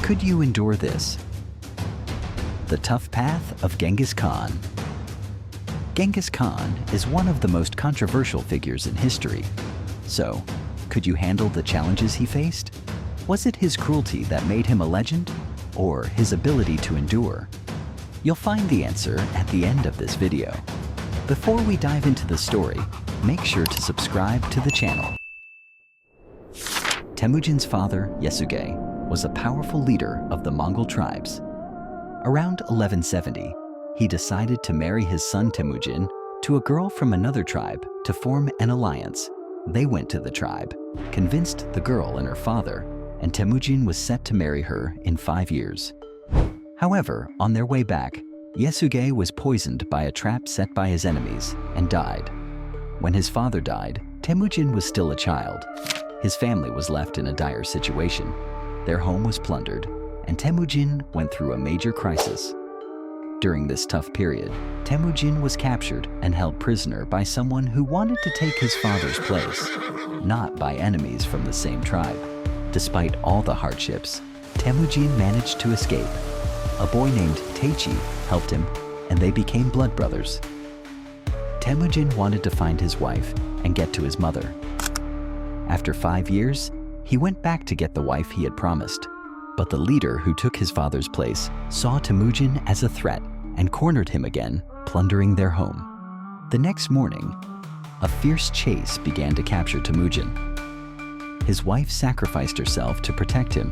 Could you endure this? The tough path of Genghis Khan. Genghis Khan is one of the most controversial figures in history. So, could you handle the challenges he faced? Was it his cruelty that made him a legend, or his ability to endure? You'll find the answer at the end of this video. Before we dive into the story, make sure to subscribe to the channel. Temujin's father, Yesugei, was a powerful leader of the Mongol tribes. Around 1170, he decided to marry his son Temujin to a girl from another tribe to form an alliance. They went to the tribe, convinced the girl and her father, and Temujin was set to marry her in 5 years. However, on their way back, Yesugei was poisoned by a trap set by his enemies and died. When his father died, Temujin was still a child. His family was left in a dire situation. Their home was plundered, and Temujin went through a major crisis. During this tough period, Temujin was captured and held prisoner by someone who wanted to take his father's place, not by enemies from the same tribe. Despite all the hardships, Temujin managed to escape. A boy named Teichi helped him, and they became blood brothers. Temujin wanted to find his wife and get to his mother. After 5 years, he went back to get the wife he had promised. But the leader who took his father's place saw Temujin as a threat and cornered him again, plundering their home. The next morning, a fierce chase began to capture Temujin. His wife sacrificed herself to protect him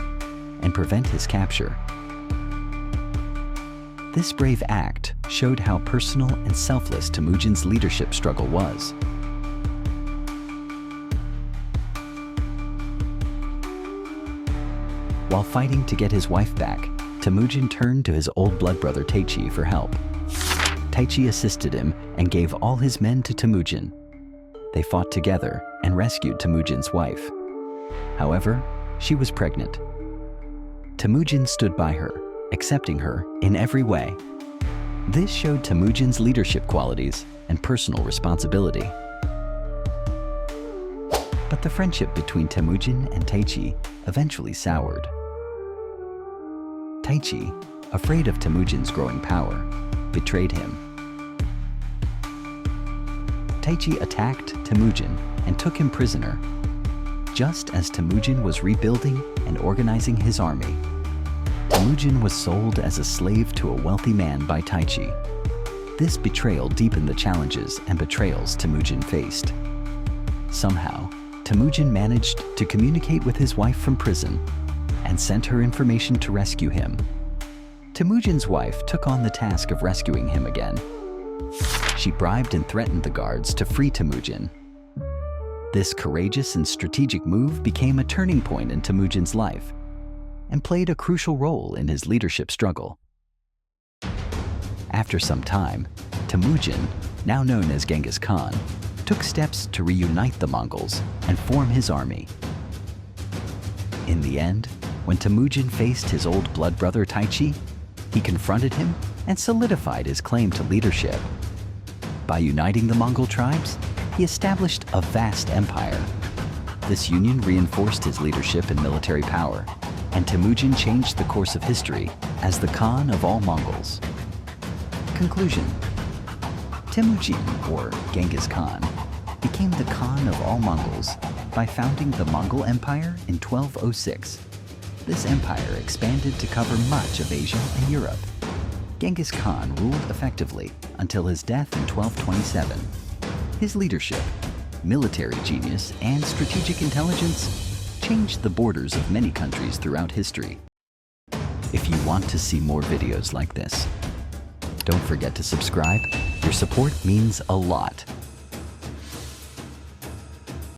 and prevent his capture. This brave act showed how personal and selfless Temujin's leadership struggle was. While fighting to get his wife back, Temujin turned to his old blood brother Teichi for help. Teichi assisted him and gave all his men to Temujin. They fought together and rescued Temujin's wife. However, she was pregnant. Temujin stood by her, accepting her in every way. This showed Temujin's leadership qualities and personal responsibility. But the friendship between Temujin and Teichi eventually soured. Teichi, afraid of Temujin's growing power, betrayed him. Teichi attacked Temujin and took him prisoner. Just as Temujin was rebuilding and organizing his army, Temujin was sold as a slave to a wealthy man by Teichi. This betrayal deepened the challenges and betrayals Temujin faced. Somehow, Temujin managed to communicate with his wife from prison and sent her information to rescue him. Temujin's wife took on the task of rescuing him again. She bribed and threatened the guards to free Temujin. This courageous and strategic move became a turning point in Temujin's life and played a crucial role in his leadership struggle. After some time, Temujin, now known as Genghis Khan, took steps to reunite the Mongols and form his army. In the end, when Temujin faced his old blood brother Teichi, he confronted him and solidified his claim to leadership. By uniting the Mongol tribes, he established a vast empire. This union reinforced his leadership and military power, and Temujin changed the course of history as the Khan of all Mongols. Conclusion: Temujin, or Genghis Khan, became the Khan of all Mongols by founding the Mongol Empire in 1206. This empire expanded to cover much of Asia and Europe. Genghis Khan ruled effectively until his death in 1227. His leadership, military genius, and strategic intelligence changed the borders of many countries throughout history. If you want to see more videos like this, don't forget to subscribe. Your support means a lot.